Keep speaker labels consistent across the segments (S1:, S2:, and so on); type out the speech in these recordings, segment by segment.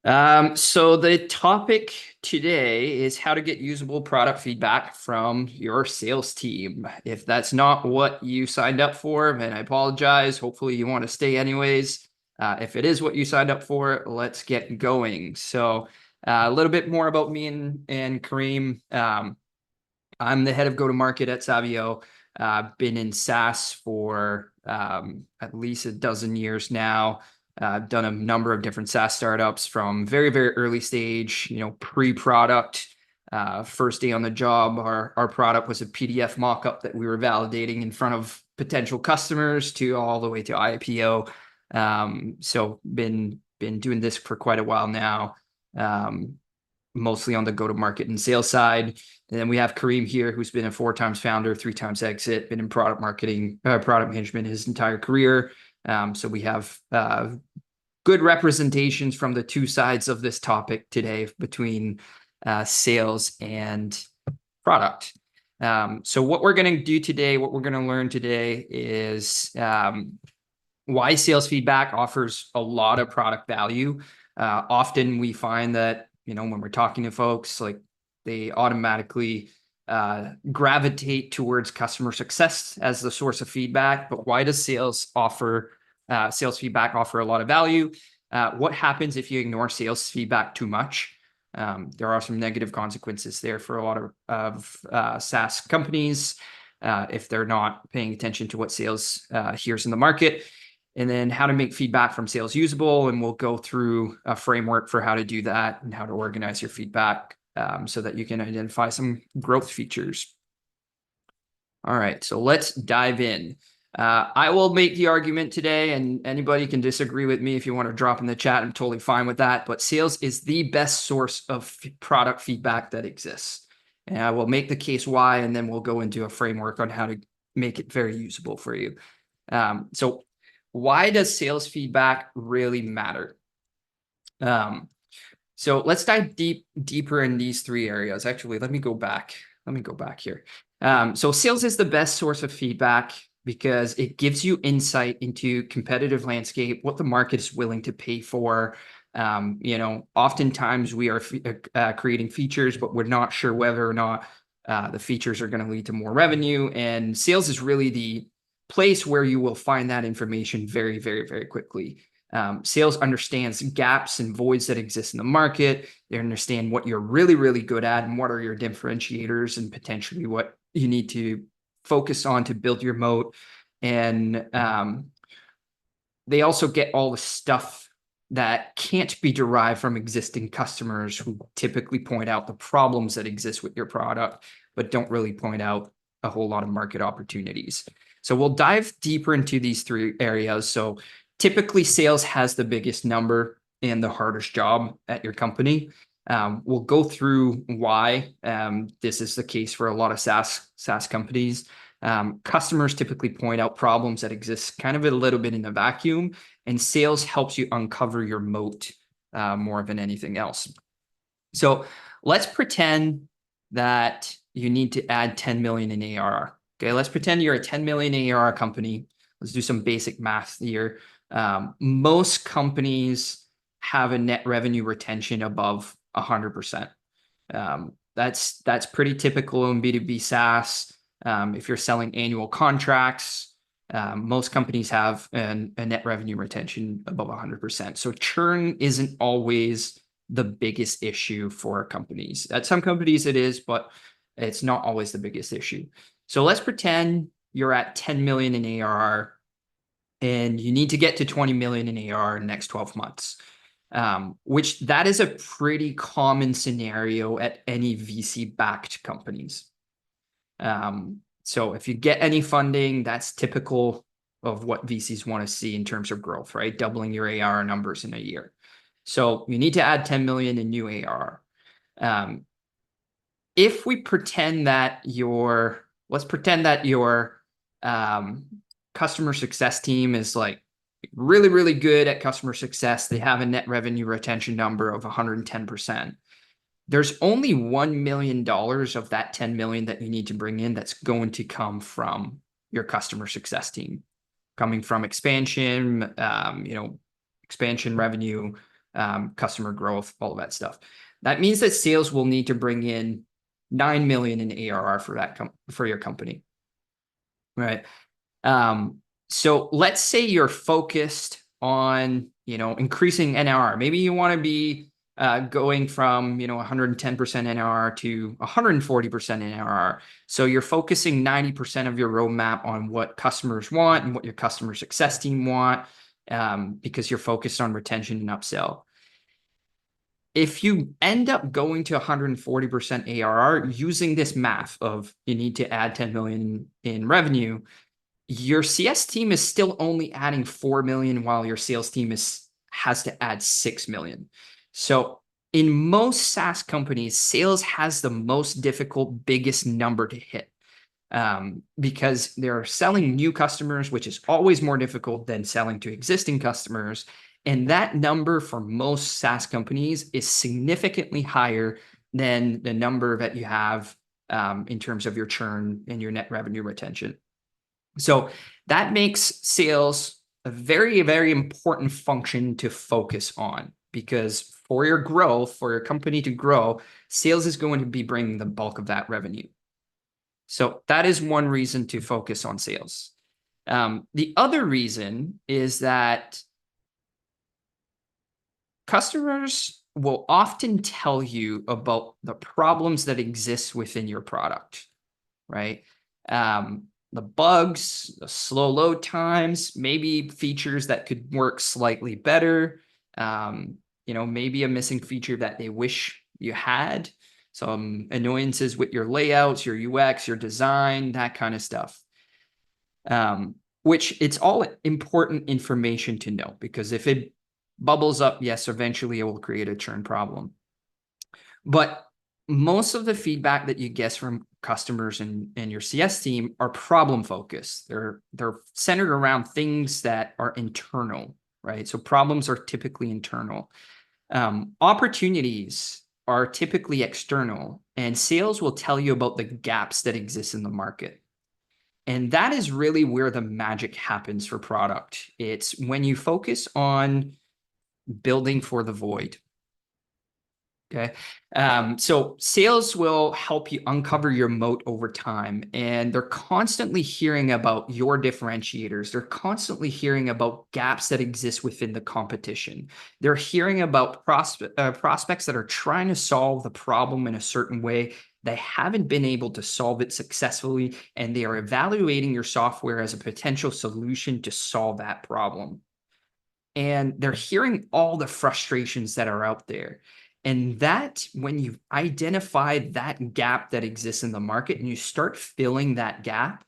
S1: So the topic today is how to get usable product feedback from your sales team. If that's not what you signed up for, then I apologize. Hopefully you want to stay anyways. If it is what you signed up for, let's get going. So a little bit more about me and Kareem. I'm the head of go-to-market at Savio. Been in SaaS for at least a dozen years now. I've done a number of different SaaS startups from very, very early stage, pre-product. First day on the job, our product was a PDF mock-up that we were validating in front of potential customers to all the way to IPO. So been doing this for quite a while now. Mostly on the go-to-market and sales side. And then we have Kareem here, who's been a 4 times founder, 3 times exit, been in product management his entire career. So we have good representations from the two sides of this topic today between sales and product. So what we're going to do today, what we're going to learn today is why sales feedback offers a lot of product value. Often we find that when we're talking to folks, like they automatically gravitate towards customer success as the source of feedback. But why does sales feedback offer a lot of value? What happens if you ignore sales feedback too much? There are some negative consequences there for a lot of SaaS companies if they're not paying attention to what sales hears in the market. And then how to make feedback from sales usable. And we'll go through a framework for how to do that and how to organize your feedback so that you can identify some growth features. All right, so let's dive in. I will make the argument today, and anybody can disagree with me if you want to drop in the chat. I'm totally fine with that. But sales is the best source of product feedback that exists. And I will make the case why, and then we'll go into a framework on how to make it very usable for you. So why does sales feedback really matter? So let's dive deeper in these 3 areas. Actually, let me go back here. So sales is the best source of feedback because it gives you insight into competitive landscape, what the market is willing to pay for. Oftentimes we are creating features, but we're not sure whether or not the features are going to lead to more revenue. And sales is really the place where you will find that information very, very, very quickly. Sales understands gaps and voids that exist in the market. They understand what you're really, really good at and what are your differentiators and potentially what you need to focus on to build your moat. And they also get all the stuff that can't be derived from existing customers who typically point out the problems that exist with your product, but don't really point out a whole lot of market opportunities. So we'll dive deeper into these 3 areas. So typically sales has the biggest number and the hardest job at your company. We'll go through why this is the case for a lot of SaaS companies. Customers typically point out problems that exist kind of a little bit in a vacuum, and sales helps you uncover your moat more than anything else. So let's pretend that you need to add 10 million in ARR. Okay, let's pretend you're a 10 million ARR company. Let's do some basic math here. Most companies have a net revenue retention above 100%. That's pretty typical in B2B SaaS. If you're selling annual contracts, most companies have a net revenue retention above 100%. So churn isn't always the biggest issue for companies. At some companies it is, but it's not always the biggest issue. So let's pretend you're at 10 million in ARR and you need to get to 20 million in ARR in the next 12 months, which that is a pretty common scenario at any VC-backed companies. So if you get any funding, that's typical of what VCs want to see in terms of growth, right? Doubling your ARR numbers in a year. So you need to add 10 million in new ARR. If we pretend that let's pretend that your customer success team is like really, really good at customer success. They have a net revenue retention number of 110%. There's only $1 million of that 10 million that you need to bring in that's going to come from your customer success team, coming from expansion, expansion revenue, customer growth, all of that stuff. That means that sales will need to bring in 9 million in ARR for your company, right? So let's say you're focused on, increasing NRR. Maybe you want to be going from, 110% NRR to 140% NRR. So you're focusing 90% of your roadmap on what customers want and what your customer success team want, because you're focused on retention and upsell. If you end up going to 140% ARR using this math of you need to add 10 million in revenue, your CS team is still only adding 4 million while your sales team has to add 6 million. So in most SaaS companies, sales has the most difficult, biggest number to hit, because they're selling new customers, which is always more difficult than selling to existing customers. And that number for most SaaS companies is significantly higher than the number that you have in terms of your churn and your net revenue retention. So that makes sales a very, very important function to focus on, because for your growth, for your company to grow, sales is going to be bringing the bulk of that revenue. So that is one reason to focus on sales. The other reason is that customers will often tell you about the problems that exist within your product, right? The bugs, the slow load times, maybe features that could work slightly better, maybe a missing feature that they wish you had, some annoyances with your layouts, your UX, your design, that kind of stuff. Which it's all important information to know, because if it bubbles up, yes, eventually it will create a churn problem. But most of the feedback that you get from customers and your CS team are problem focused. They're centered around things that are internal, right? So problems are typically internal. Opportunities are typically external, and sales will tell you about the gaps that exist in the market. And that is really where the magic happens for product. It's when you focus on building for the void. Okay. So sales will help you uncover your moat over time, and they're constantly hearing about your differentiators. They're constantly hearing about gaps that exist within the competition. They're hearing about prospects that are trying to solve the problem in a certain way. They haven't been able to solve it successfully, and they are evaluating your software as a potential solution to solve that problem. And they're hearing all the frustrations that are out there. And that, when you've identified that gap that exists in the market and you start filling that gap,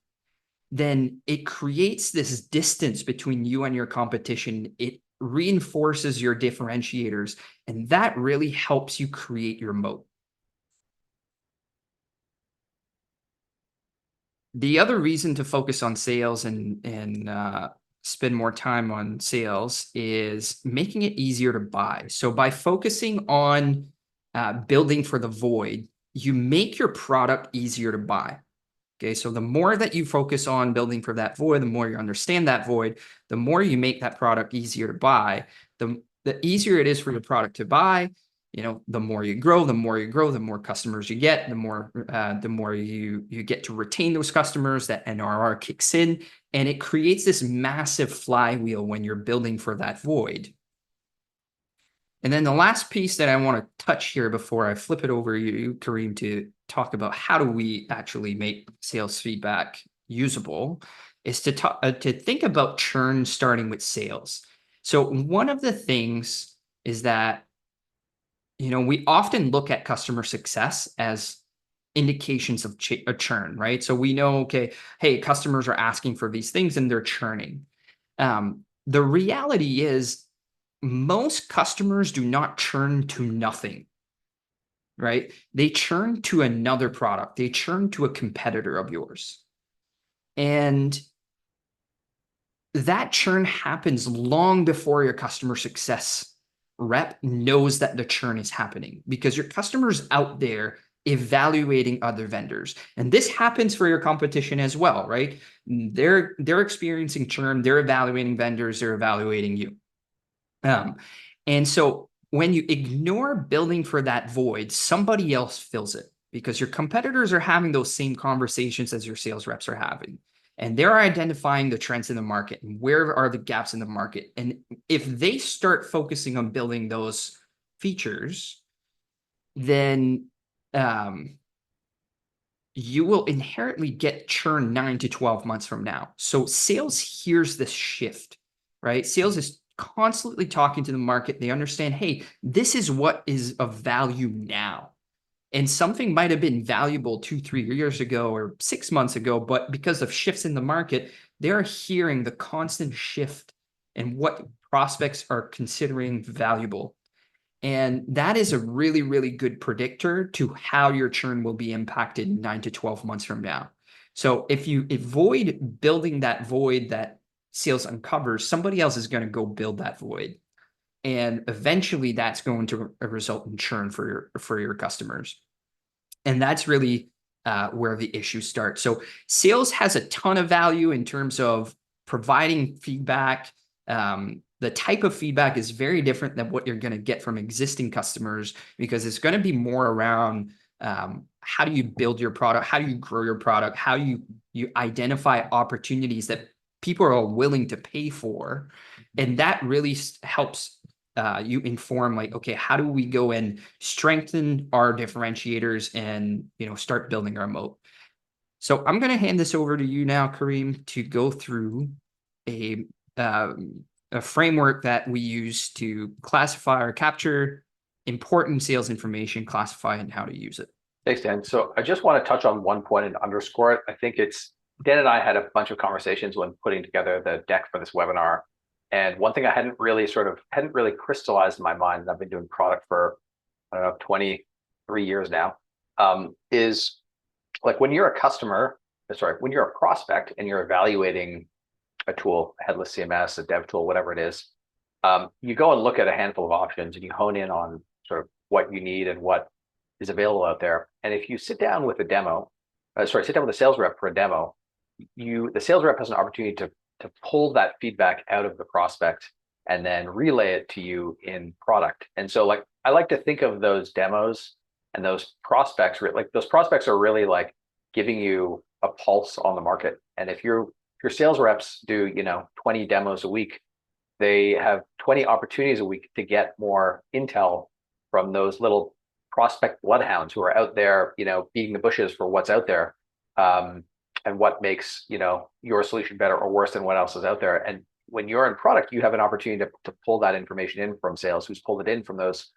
S1: then it creates this distance between you and your competition. It reinforces your differentiators, and that really helps you create your moat. The other reason to focus on sales and spend more time on sales is making it easier to buy. So by focusing on building for the void, you make your product easier to buy. Okay, so the more that you focus on building for that void, the more you understand that void, the more you make that product easier to buy, the easier it is for your product to buy. The more you grow, the more customers you get, the more you get to retain those customers. That NRR kicks in, and it creates this massive flywheel when you're building for that void. And then the last piece that I want to touch here before I flip it over to you, Kareem, to talk about how do we actually make sales feedback usable, is to think about churn starting with sales. So one of the things is that we often look at customer success as indications of a churn, right? So we know, okay, hey, customers are asking for these things and they're churning. The reality is most customers do not churn to nothing, right? They churn to another product. They churn to a competitor of yours. And that churn happens long before your customer success rep knows that the churn is happening, because your customer's out there evaluating other vendors. And this happens for your competition as well, right? They're experiencing churn, they're evaluating vendors, they're evaluating you. And so when you ignore building for that void, somebody else fills it because your competitors are having those same conversations as your sales reps are having. And they're identifying the trends in the market and where are the gaps in the market. And if they start focusing on building those features, then you will inherently get churn 9 to 12 months from now. So sales hears this shift, right? Sales is constantly talking to the market. They understand, hey, this is what is of value now. And something might have been valuable 2-3 years ago or 6 months ago, but because of shifts in the market, they're hearing the constant shift in what prospects are considering valuable. And that is a really, really good predictor to how your churn will be impacted 9 to 12 months from now. So if you avoid building that void that sales uncovers, somebody else is going to go build that void. And eventually that's going to result in churn for your customers. And that's really where the issue starts. So sales has a ton of value in terms of providing feedback. The type of feedback is very different than what you're going to get from existing customers because it's going to be more around how do you build your product, how do you grow your product, how you identify opportunities that people are willing to pay for. And that really helps you inform like, okay, how do we go and strengthen our differentiators and, start building our moat. So I'm going to hand this over to you now, Kareem, to go through a framework that we use to classify or capture important sales information, classify and how to use it.
S2: Thanks, Dan. So I just want to touch on one point and underscore it. I think Dan and I had a bunch of conversations when putting together the deck for this webinar. And one thing I hadn't really crystallized in my mind, and I've been doing product for, 23 years now, is like when you're when you're a prospect and you're evaluating a tool, a headless CMS, a dev tool, whatever it is, you go and look at a handful of options and you hone in on sort of what you need and what is available out there. And if you sit down with a sales rep for a demo, the sales rep has an opportunity to pull that feedback out of the prospect and then relay it to you in product. And so I like to think of those demos and those prospects, like those prospects are really like giving you a pulse on the market. And if your sales reps do, 20 demos a week, they have 20 opportunities a week to get more intel from those little prospect bloodhounds who are out there, beating the bushes for what's out there. And what makes your solution better or worse than what else is out there. And when you're in product, you have an opportunity to pull that information in from sales, who's pulled it in from those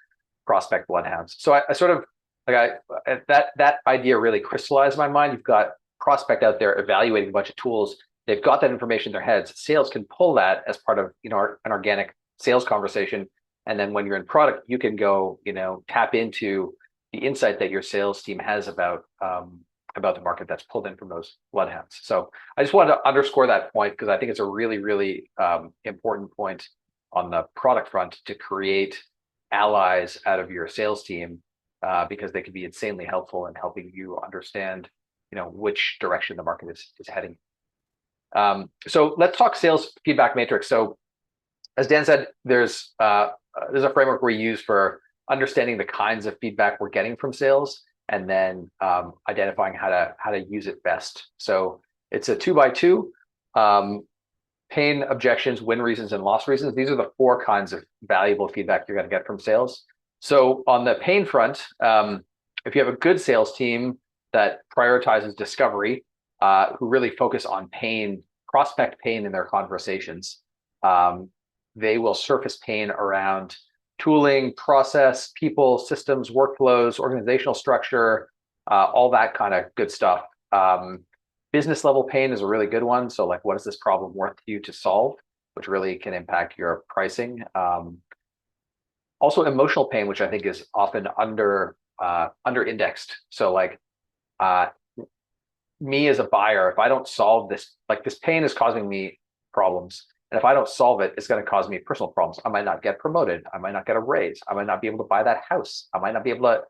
S2: prospect bloodhounds. So I sort of that idea really crystallized in my mind. You've got prospect out there evaluating a bunch of tools. They've got that information in their heads. Sales can pull that as part of an organic sales conversation. And then when you're in product, you can go tap into the insight that your sales team has about the market that's pulled in from those bloodhounds. So I just wanted to underscore that point because I think it's a really, really important point on the product front to create allies out of your sales team because they can be insanely helpful in helping you understand, which direction the market is heading. So let's talk sales feedback matrix. So as Dan said, there's a framework we use for understanding the kinds of feedback we're getting from sales and then identifying how to use it best. So it's a 2x2, pain, objections, win reasons, and loss reasons. These are the 4 kinds of valuable feedback you're going to get from sales. So on the pain front, if you have a good sales team that prioritizes discovery, who really focus on pain, prospect pain in their conversations, they will surface pain around tooling, process, people, systems, workflows, organizational structure, all that kind of good stuff. Business level pain is a really good one. So like, what is this problem worth to you to solve, which really can impact your pricing. Also emotional pain, which I think is often under indexed. So like me as a buyer, if I don't solve this, like this pain is causing me problems. And if I don't solve it, it's going to cause me personal problems. I might not get promoted. I might not get a raise. I might not be able to buy that house. I might not be able to,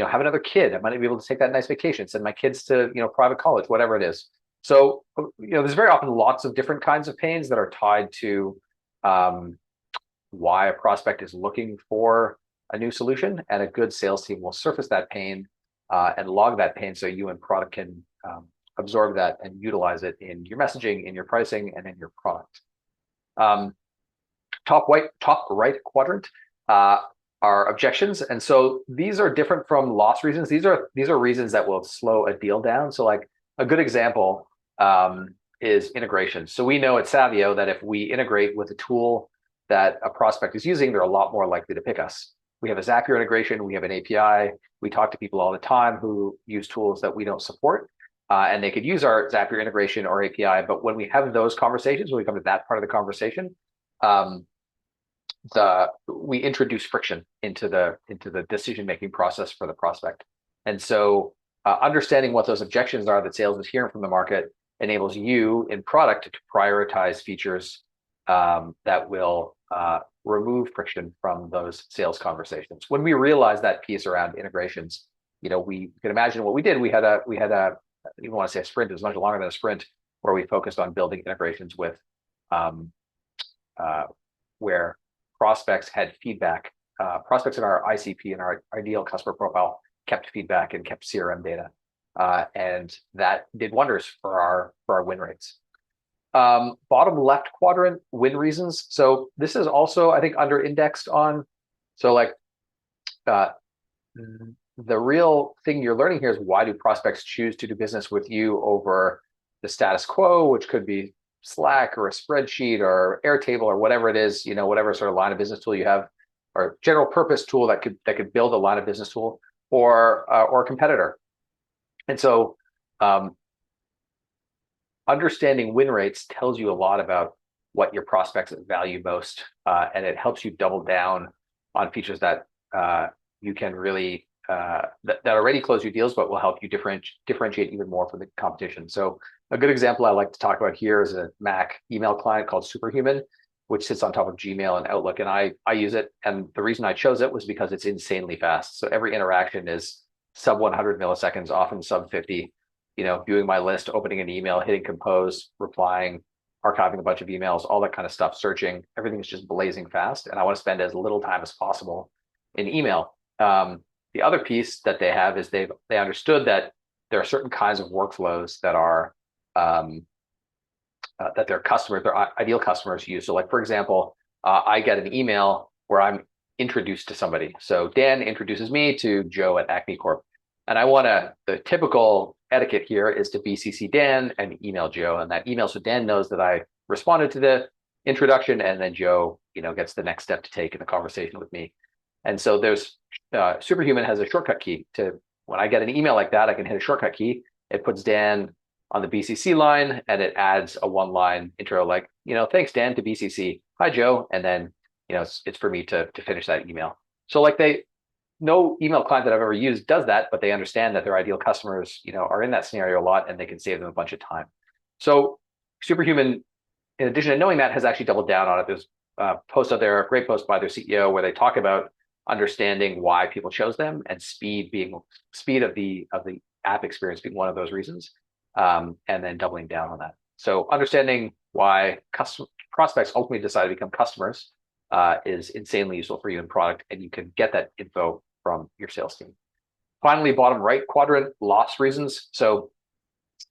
S2: have another kid. I might not be able to take that nice vacation, send my kids to, private college, whatever it is. So, there's very often lots of different kinds of pains that are tied to why a prospect is looking for a new solution, and a good sales team will surface that pain and log that pain so you and product can absorb that and utilize it in your messaging, in your pricing, and in your product. Top right quadrant are objections, and so these are different from loss reasons. These are reasons that will slow a deal down. So like a good example is integration. So we know at Savio that if we integrate with a tool that a prospect is using, they're a lot more likely to pick us. We have a Zapier integration, we have an API. We talk to people all the time who use tools that we don't support, and they could use our Zapier integration or API. But when we have those conversations, when we come to that part of the conversation, we introduce friction into the decision-making process for the prospect. And so understanding what those objections are that sales is hearing from the market enables you in product to prioritize features that will remove friction from those sales conversations. When we realized that piece around integrations, we can imagine what we did. We had a I don't even want to say a sprint, it was much longer than a sprint, where we focused on building integrations with where prospects had feedback. Prospects in our ICP and our ideal customer profile kept feedback and kept CRM data, and that did wonders for our win rates. Bottom left quadrant, win reasons. So this is also, I think, under indexed on. So like the real thing you're learning here is, why do prospects choose to do business with you over the status quo, which could be Slack or a spreadsheet or Airtable or whatever it is, whatever sort of line of business tool you have, or general purpose tool that could build a line of business tool, or a competitor. And so understanding win rates tells you a lot about what your prospects value most, and it helps you double down on features that you can really that already close your deals, but will help you differentiate even more from the competition. So a good example I like to talk about here is a Mac email client called Superhuman, which sits on top of Gmail and Outlook, and I use it. And the reason I chose it was because it's insanely fast. So every interaction is sub 100 milliseconds, often sub 50. Viewing my list, opening an email, hitting compose, replying, archiving a bunch of emails, all that kind of stuff, searching, everything is just blazing fast. And I want to spend as little time as possible in email. The other piece that they have is they understood that there are certain kinds of workflows that are that their ideal customers use. So like, for example, I get an email where I'm introduced to somebody. So Dan introduces me to Joe at Acme Corp. And the typical etiquette here is to BCC Dan and email Joe, and that email, so Dan knows that I responded to the introduction, and then Joe, gets the next step to take in the conversation with me. And so there's Superhuman has a shortcut key to, when I get an email like that, I can hit a shortcut key. It puts Dan on the BCC line, and it adds a one-line intro like, thanks Dan to BCC. Hi Joe, and then it's for me to finish that email. So like no email client that I've ever used does that, but they understand that their ideal customers, are in that scenario a lot, and they can save them a bunch of time. So Superhuman, in addition to knowing that, has actually doubled down on it. There's a post out there, a great post by their CEO, where they talk about understanding why people chose them, and speed of the app experience being one of those reasons, and then doubling down on that. So understanding why prospects ultimately decide to become customers is insanely useful for you in product, and you can get that info from your sales team. Finally, bottom right quadrant, loss reasons. So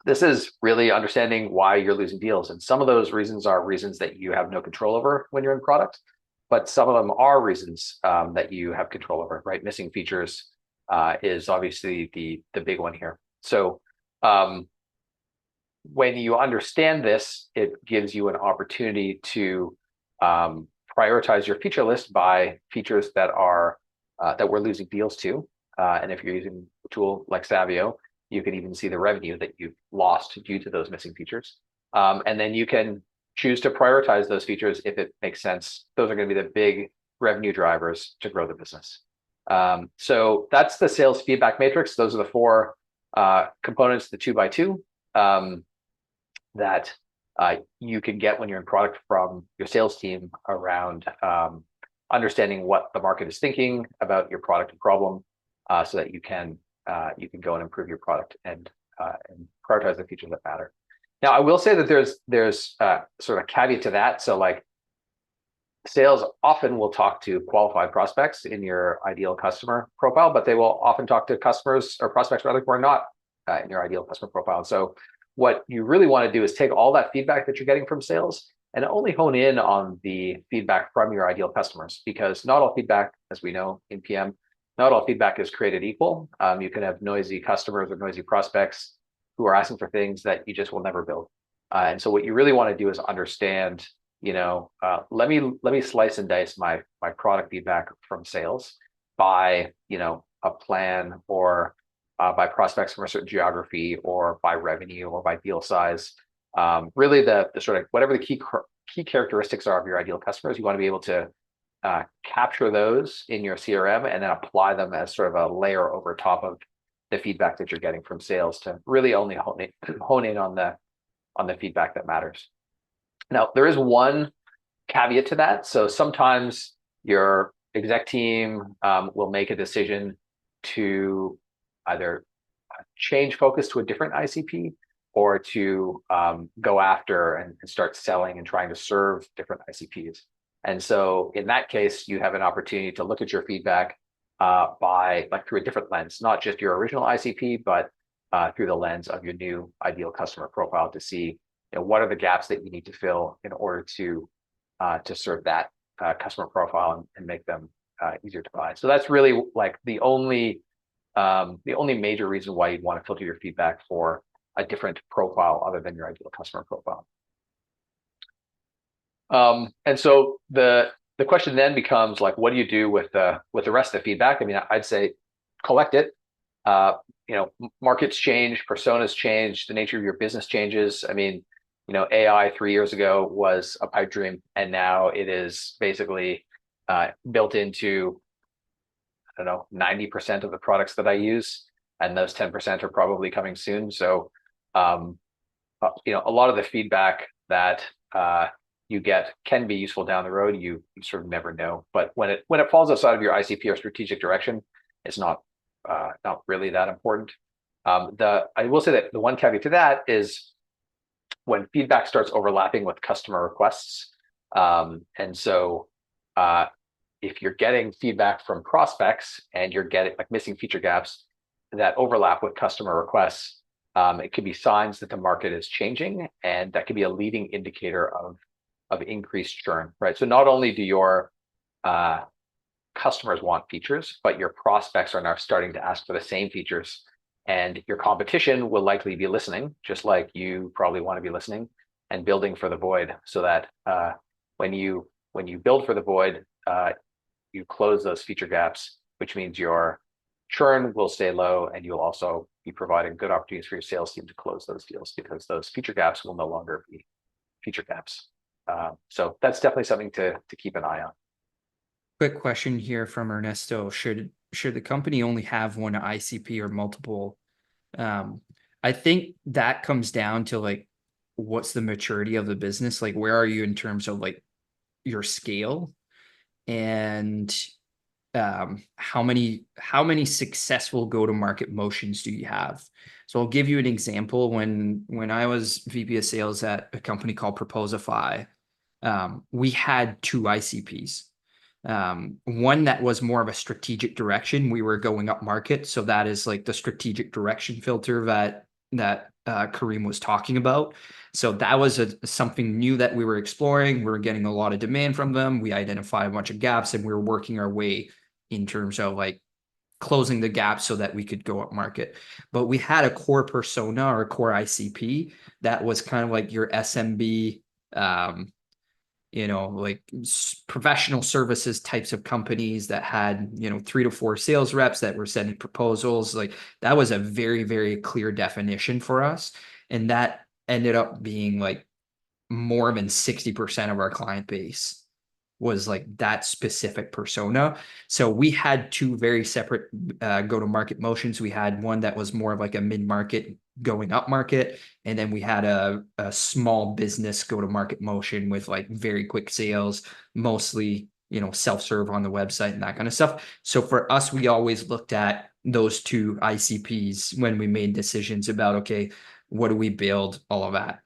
S2: this is really understanding why you're losing deals. And some of those reasons are reasons that you have no control over when you're in product, but some of them are reasons that you have control over, right? Missing features is obviously the big one here. So when you understand this, it gives you an opportunity to prioritize your feature list by features that we're losing deals to. And if you're using a tool like Savio, you can even see the revenue that you've lost due to those missing features. And then you can choose to prioritize those features if it makes sense. Those are going to be the big revenue drivers to grow the business. So that's the sales feedback matrix. Those are the four components, the 2x2, that you can get when you're in product from your sales team around understanding what the market is thinking about your product and problem, so that you can go and improve your product and prioritize the features that matter. Now, I will say that there's sort of a caveat to that. So like, sales often will talk to qualified prospects in your ideal customer profile, but they will often talk to customers or prospects rather who are not in your ideal customer profile. So what you really want to do is take all that feedback that you're getting from sales and only hone in on the feedback from your ideal customers, because not all feedback, as we know in PM, not all feedback is created equal. You can have noisy customers or noisy prospects who are asking for things that you just will never build. And so what you really want to do is understand, let me slice and dice my product feedback from sales by, a plan, or by prospects from a certain geography, or by revenue, or by deal size. Really the sort of whatever the key characteristics are of your ideal customers, you want to be able to capture those in your CRM and then apply them as sort of a layer over top of the feedback that you're getting from sales to really only hone in on the feedback that matters. Now, there is one caveat to that. So sometimes your exec team will make a decision to either change focus to a different ICP, or to go after and start selling and trying to serve different ICPs. And so in that case, you have an opportunity to look at your feedback through a different lens, not just your original ICP, but through the lens of your new ideal customer profile, to see what are the gaps that you need to fill in order to serve that customer profile and make them easier to buy. So that's really like the only major reason why you'd want to filter your feedback for a different profile other than your ideal customer profile. And so the question then becomes like, what do you do with the rest of the feedback? I mean, I'd say collect it. Markets change, personas change, the nature of your business changes. I mean, AI 3 years ago was a pipe dream, and now it is basically built into, 90% of the products that I use, and those 10% are probably coming soon. So, a lot of the feedback that you get can be useful down the road. You sort of never know, but when it falls outside of your ICP or strategic direction, it's not really that important. I will say that the one caveat to that is when feedback starts overlapping with customer requests. And so if you're getting feedback from prospects and you're getting like missing feature gaps that overlap with customer requests, it could be signs that the market is changing, and that could be a leading indicator of increased churn, right? So not only do your customers want features, but your prospects are now starting to ask for the same features, and your competition will likely be listening, just like you probably want to be listening and building for the void, so that when you build for the void, you close those feature gaps, which means your churn will stay low, and you'll also be providing good opportunities for your sales team to close those deals, because those feature gaps will no longer be feature gaps. So that's definitely something to keep an eye on.
S1: Quick question here from Ernesto. Should the company only have one ICP or multiple? I think that comes down to like, what's the maturity of the business? Like, where are you in terms of like your scale, and how many successful go-to-market motions do you have? So I'll give you an example. When I was VP of sales at a company called Proposify, we had 2 ICPs. One that was more of a strategic direction. We were going up market. So that is like the strategic direction filter that Kareem was talking about. So that was something new that we were exploring. We were getting a lot of demand from them. We identified a bunch of gaps, and we were working our way in terms of like closing the gap so that we could go up market. But we had a core persona or a core ICP that was kind of like your SMB, like professional services types of companies that had, 3 to 4 sales reps that were sending proposals. Like that was a very, very clear definition for us. And that ended up being like more than 60% of our client base was like that specific persona. So we had 2 very separate go-to-market motions. We had one that was more of like a mid-market going up market, and then we had a small business go-to-market motion with like very quick sales, mostly self-serve on the website and that kind of stuff. So for us, we always looked at those 2 ICPs when we made decisions about, okay, what do we build, all of that.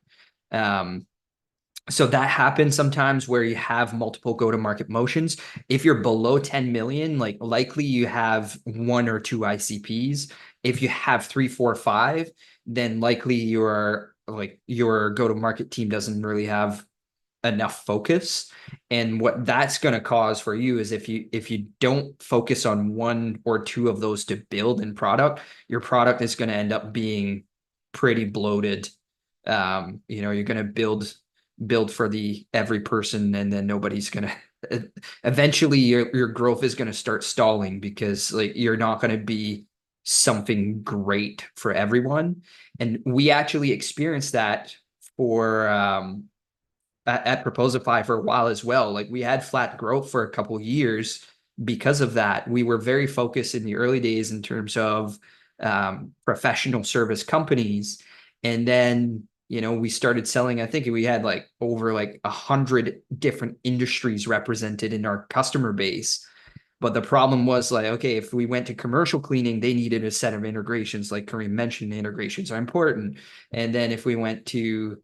S1: So that happens sometimes where you have multiple go-to-market motions. If you're below 10 million, like likely you have one or two ICPs. If you have three, four, five, then likely your go-to-market team doesn't really have enough focus. And what that's going to cause for you is if you don't focus on one or two of those to build in product, your product is going to end up being pretty bloated. You're going to build for the every person, and then nobody's going to eventually your growth is going to start stalling because like you're not going to be something great for everyone. And we actually experienced that for at Proposify for a while as well. Like we had flat growth for a couple of years because of that. We were very focused in the early days in terms of professional service companies. And then, we started selling, I think we had like over like 100 different industries represented in our customer base. But the problem was like, okay, if we went to commercial cleaning, they needed a set of integrations. Like Kareem mentioned, integrations are important. And then if we went to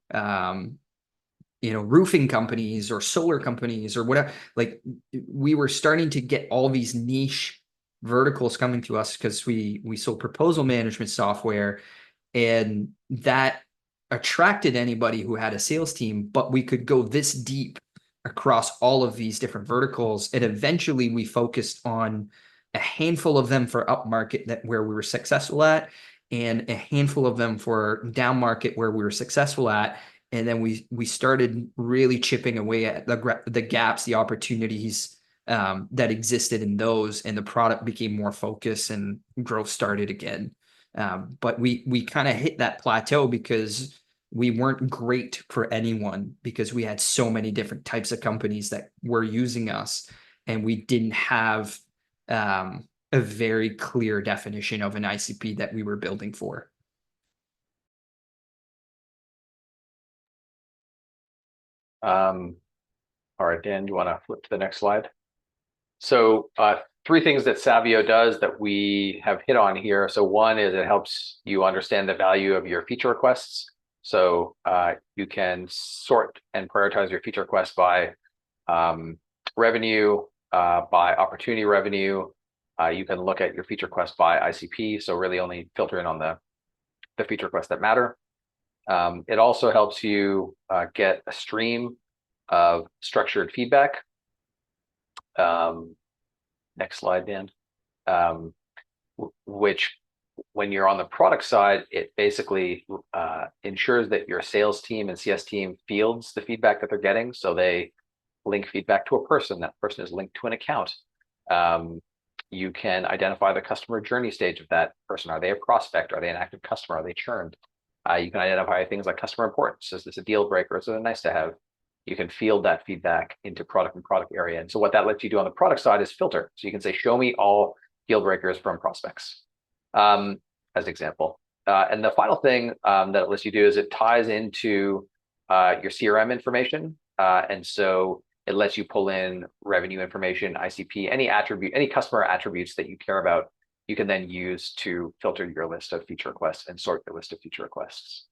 S1: roofing companies or solar companies or whatever, like we were starting to get all these niche verticals coming to us because we sold proposal management software, and that attracted anybody who had a sales team, but we could go this deep across all of these different verticals. And eventually we focused on a handful of them for upmarket that where we were successful at, and a handful of them for down market where we were successful at. And then we started really chipping away at the gaps, the opportunities that existed in those, and the product became more focused and growth started again. But we kind of hit that plateau because we weren't great for anyone because we had so many different types of companies that were using us, and we didn't have a very clear definition of an ICP that we were building for.
S2: All right, Dan, you want to flip to the next slide? So three things that Savio does that we have hit on here. So one is it helps you understand the value of your feature requests. So you can sort and prioritize your feature requests by revenue, by opportunity revenue. You can look at your feature requests by ICP. So really only filter in on the feature requests that matter. It also helps you get a stream of structured feedback. Next slide, Dan. Which, when you're on the product side, it basically ensures that your sales team and CS team fields the feedback that they're getting. So they link feedback to a person. That person is linked to an account. You can identify the customer journey stage of that person. Are they a prospect? Are they an active customer? Are they churned? You can identify things like customer importance. Is this a deal breaker? Is it a nice to have? You can field that feedback into product and product area. And so what that lets you do on the product side is filter. So you can say, show me all deal breakers from prospects, as an example. And the final thing that it lets you do is it ties into your CRM information. And so it lets you pull in revenue information, ICP, any customer attributes that you care about. You can then use to filter your list of feature requests and sort your list of feature requests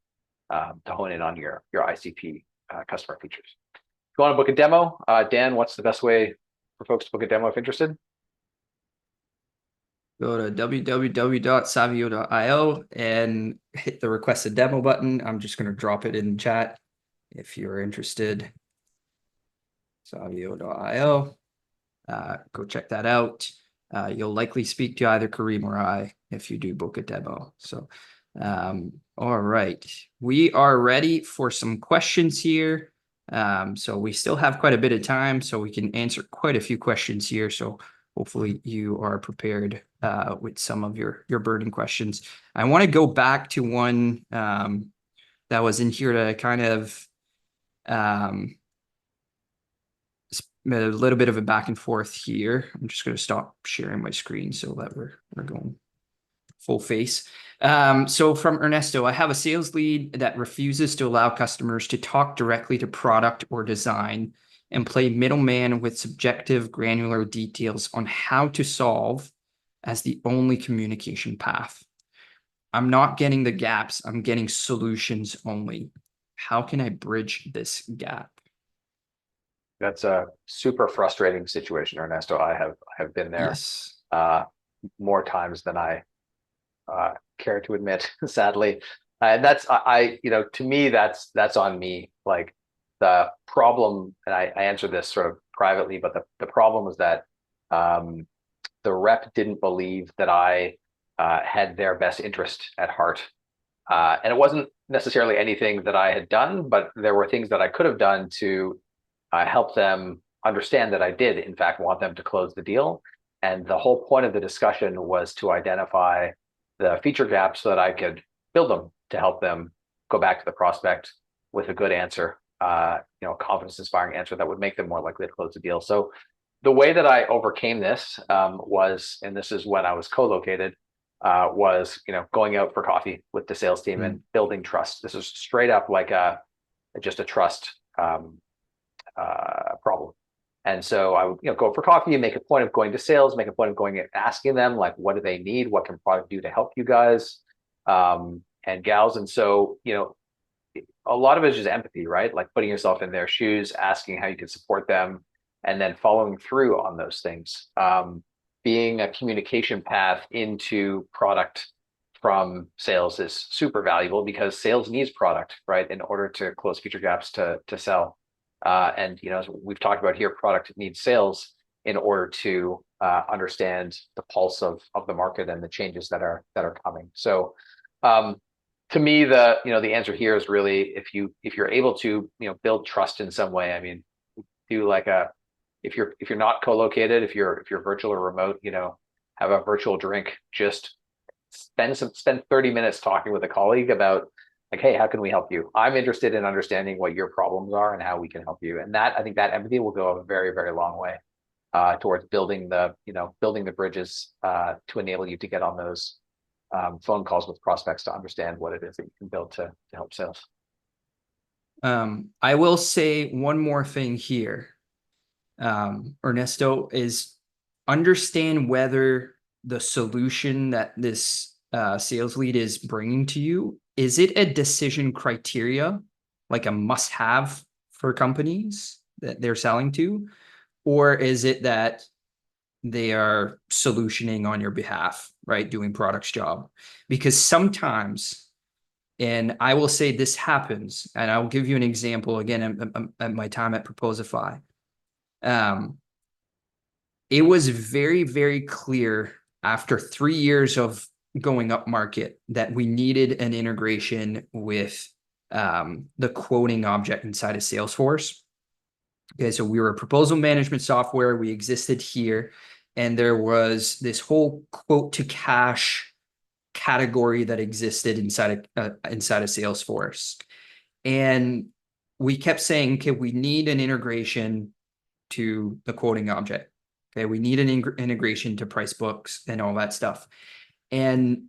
S2: to hone in on your ICP customer features. If you want to book a demo, Dan, what's the best way for folks to book a demo if interested?
S1: Go to www.savio.io and hit the request a demo button. I'm just going to drop it in chat if you're interested. Savio.io. Go check that out. You'll likely speak to either Kareem or I if you do book a demo. So, all right. We are ready for some questions here. So we still have quite a bit of time, so we can answer quite a few questions here. So hopefully you are prepared with some of your burning questions. I want to go back to one that was in here to kind of a little bit of a back and forth here. I'm just going to stop sharing my screen so that we're going full face. So from Ernesto, I have a sales lead that refuses to allow customers to talk directly to product or design and play middleman with subjective granular details on how to solve as the only communication path. I'm not getting the gaps. I'm getting solutions only. How can I bridge this gap?
S2: That's a super frustrating situation, Ernesto. I have been there
S1: Yes.
S2: uh, more times than I care to admit, sadly. And that's to me, that's on me. Like the problem, and I answered this sort of privately, but the problem was that um, the rep didn't believe that I had their best interest at heart. And it wasn't necessarily anything that I had done, but there were things that I could have done to help them understand that I did, in fact, want them to close the deal. And the whole point of the discussion was to identify the feature gaps so that I could build them to help them go back to the prospect with a good answer, confidence-inspiring answer that would make them more likely to close the deal. So the way that I overcame this was, and this is when I was co-located, was going out for coffee with the sales team and building trust. This is straight up like just a trust problem. And so I would go for coffee and make a point of going to sales, make a point of going and asking them like, what do they need? What can product do to help you guys and gals? And so a lot of it is just empathy, right? Like putting yourself in their shoes, asking how you can support them, and then following through on those things. Being a communication path into product from sales is super valuable because sales needs product, right, in order to close feature gaps to sell. And as we've talked about here, product needs sales in order to understand the pulse of the market and the changes that are coming. So to me, the answer here is really if you're able to build trust in some way. I mean, do like if you're not co-located, if you're virtual or remote, have a virtual drink. Just spend 30 minutes talking with a colleague about like, hey, how can we help you? I'm interested in understanding what your problems are and how we can help you. And I think that empathy will go a very, very long way towards building the bridges to enable you to get on those phone calls with prospects to understand what it is that you can build to help sales.
S1: I will say one more thing here, Ernesto, is understand whether the solution that this sales lead is bringing to you, is it a decision criteria, like a must-have for companies that they're selling to, or is it that they are solutioning on your behalf, right? Doing product's job. Because sometimes, and I will say this happens, and I'll give you an example again at my time at Proposify. It was very, very clear after 3 years of going up market that we needed an integration with the quoting object inside of Salesforce. Okay, so we were a proposal management software. We existed here, and there was this whole quote to cash category that existed inside of Salesforce. And we kept saying, okay, we need an integration to the quoting object. Okay, we need an integration to price books and all that stuff. And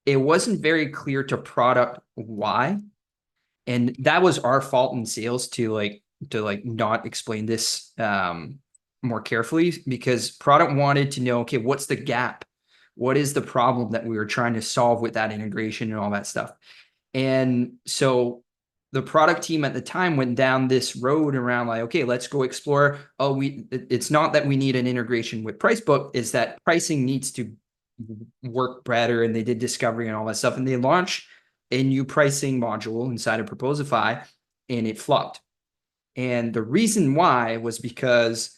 S1: it wasn't very clear to product why. And that was our fault in sales to not explain this more carefully, because product wanted to know, okay, what's the gap? What is the problem that we were trying to solve with that integration and all that stuff? And so the product team at the time went down this road around like, okay, let's go explore. Oh, it's not that we need an integration with Pricebook, is that pricing needs to work better. And they did discovery and all that stuff. And they launched a new pricing module inside of Proposify, and it flopped. And the reason why was because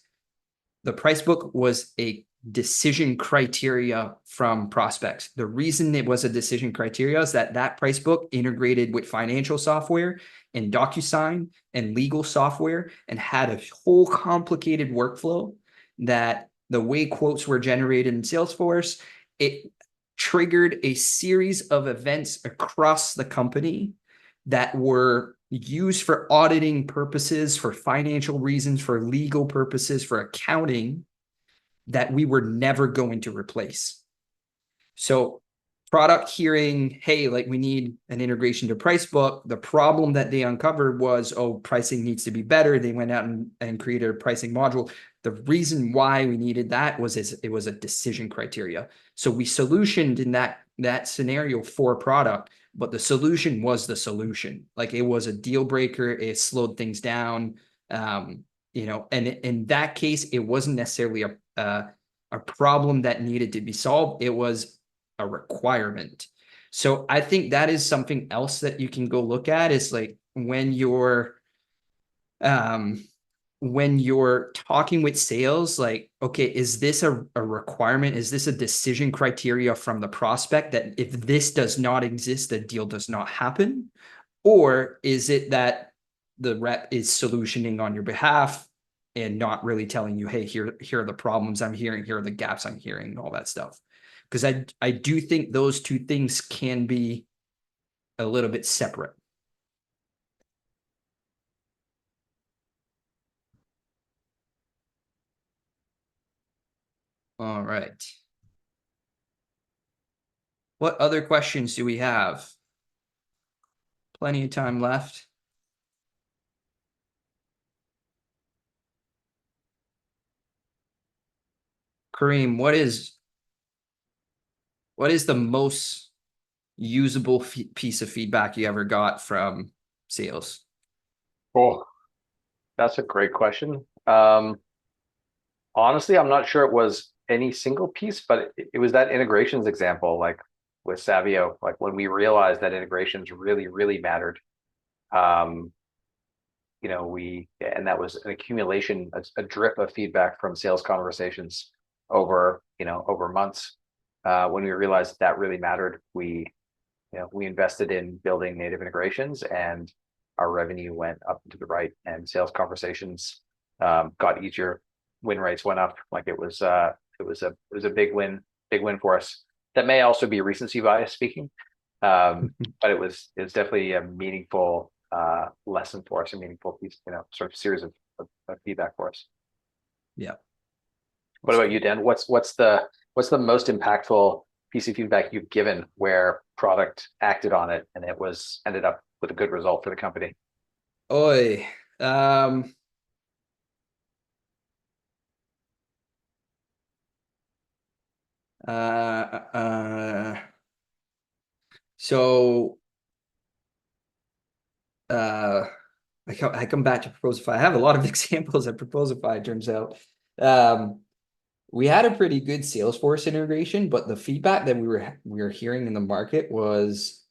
S1: the Pricebook was a decision criteria from prospects. The reason it was a decision criteria is that price book integrated with financial software and DocuSign and legal software and had a whole complicated workflow that the way quotes were generated in Salesforce, it triggered a series of events across the company that were used for auditing purposes, for financial reasons, for legal purposes, for accounting, that we were never going to replace. So product hearing, hey, like we need an integration to Pricebook. The problem that they uncovered was, oh, pricing needs to be better. They went out and created a pricing module. The reason why we needed that was it was a decision criteria. So we solutioned in that scenario for product, but the solution was the solution. Like it was a deal breaker. It slowed things down. and in that case, it wasn't necessarily a problem that needed to be solved. It was a requirement. So I think that is something else that you can go look at, is like um, when you're talking with sales, like, okay, is this a requirement? Is this a decision criteria from the prospect that if this does not exist, the deal does not happen? Or is it that the rep is solutioning on your behalf and not really telling you, hey, here are the problems I'm hearing, here are the gaps I'm hearing, all that stuff? Because I do think those two things can be a little bit separate. All right. What other questions do we have? Plenty of time left. Kareem, what is the most usable piece of feedback you ever got from sales?
S2: Oh, that's a great question. Honestly, I'm not sure it was any single piece, but it was that integrations example, like with Savio, like when we realized that integrations really, really mattered. Um, and that was an accumulation, a drip of feedback from sales conversations over months. When we realized that really mattered, we invested in building native integrations, and our revenue went up and to the right, and sales conversations got easier. Win rates went up. Like it was a big win for us. That may also be recency bias speaking, but it was definitely a meaningful lesson for us, a meaningful piece, sort of series of feedback for us.
S1: Yeah.
S2: What about you, Dan? What's the most impactful piece of feedback you've given where product acted on it and ended up with a good result for the company?
S1: Oi. Um, uh, uh, so uh, I come back to Proposify. I have a lot of examples of Proposify, it turns out. We had a pretty good Salesforce integration, but the feedback that we were hearing in the market was,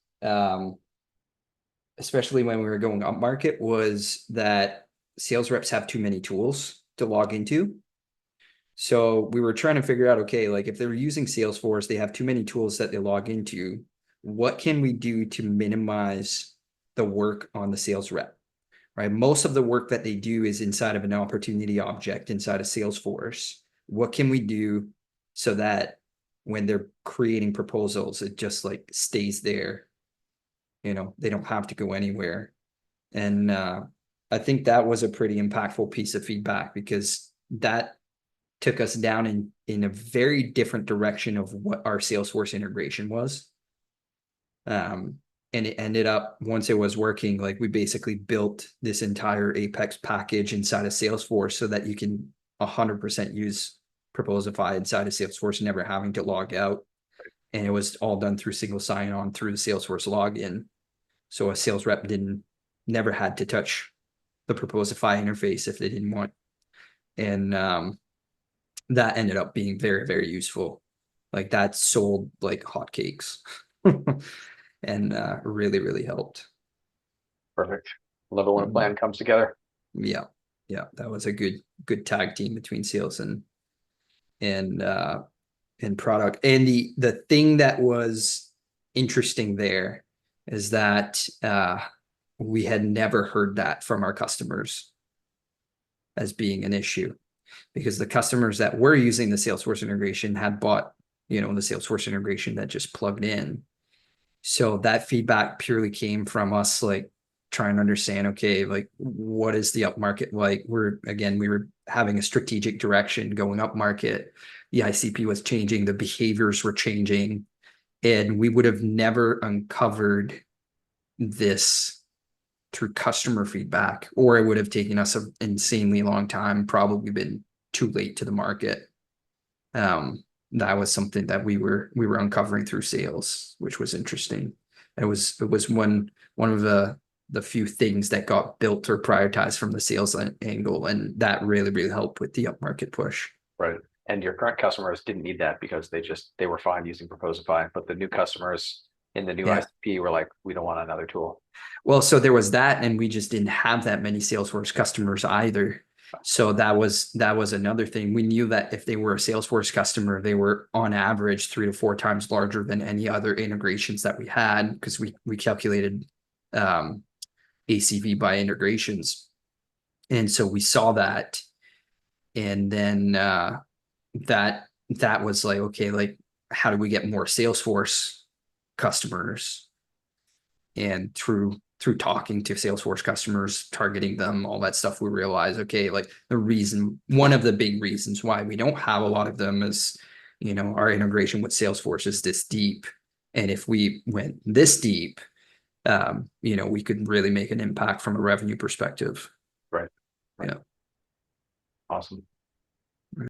S1: especially when we were going up market, was that sales reps have too many tools to log into. So we were trying to figure out, okay, like if they're using Salesforce, they have too many tools that they log into. What can we do to minimize the work on the sales rep? Right? Most of the work that they do is inside of an opportunity object inside of Salesforce. What can we do so that when they're creating proposals, it just like stays there? They don't have to go anywhere. And I think that was a pretty impactful piece of feedback, because that took us down in a very different direction of what our Salesforce integration was. And it ended up, once it was working, like we basically built this entire Apex package inside of Salesforce so that you can 100% use Proposify inside of Salesforce, never having to log out. And it was all done through single sign-on through the Salesforce login. So a sales rep never had to touch the Proposify interface if they didn't want. And that ended up being very, very useful. Like that sold like hotcakes. And really, really helped.
S2: Perfect. Love it when a plan comes together.
S1: Yeah. Yeah. That was a good tag team between sales and product. And the thing that was interesting there is that we had never heard that from our customers as being an issue, because the customers that were using the Salesforce integration had bought, the Salesforce integration that just plugged in. So that feedback purely came from us, like trying to understand, okay, like what is the upmarket like? We were having a strategic direction going up market. The ICP was changing, the behaviors were changing, and we would have never uncovered this through customer feedback, or it would have taken us an insanely long time, probably been too late to the market. That was something that we were uncovering through sales, which was interesting. It was one of the the few things that got built or prioritized from the sales angle, and that really helped with the upmarket push.
S2: Right. And your current customers didn't need that because they were fine using Proposify, but the new customers in the new ICP were like, we don't want another tool.
S1: Well, so there was that, and we just didn't have that many Salesforce customers either. So that was another thing. We knew that if they were a Salesforce customer, they were on average 3 to 4 times larger than any other integrations that we had, because we calculated ACV by integrations. And so we saw that, and then that was like, okay, like, how do we get more Salesforce customers? And through talking to Salesforce customers, targeting them, all that stuff, we realize, okay, like, one of the big reasons why we don't have a lot of them is, our integration with Salesforce is this deep. And if we went this deep, we could really make an impact from a revenue perspective.
S2: Right.
S1: Yeah.
S2: Awesome.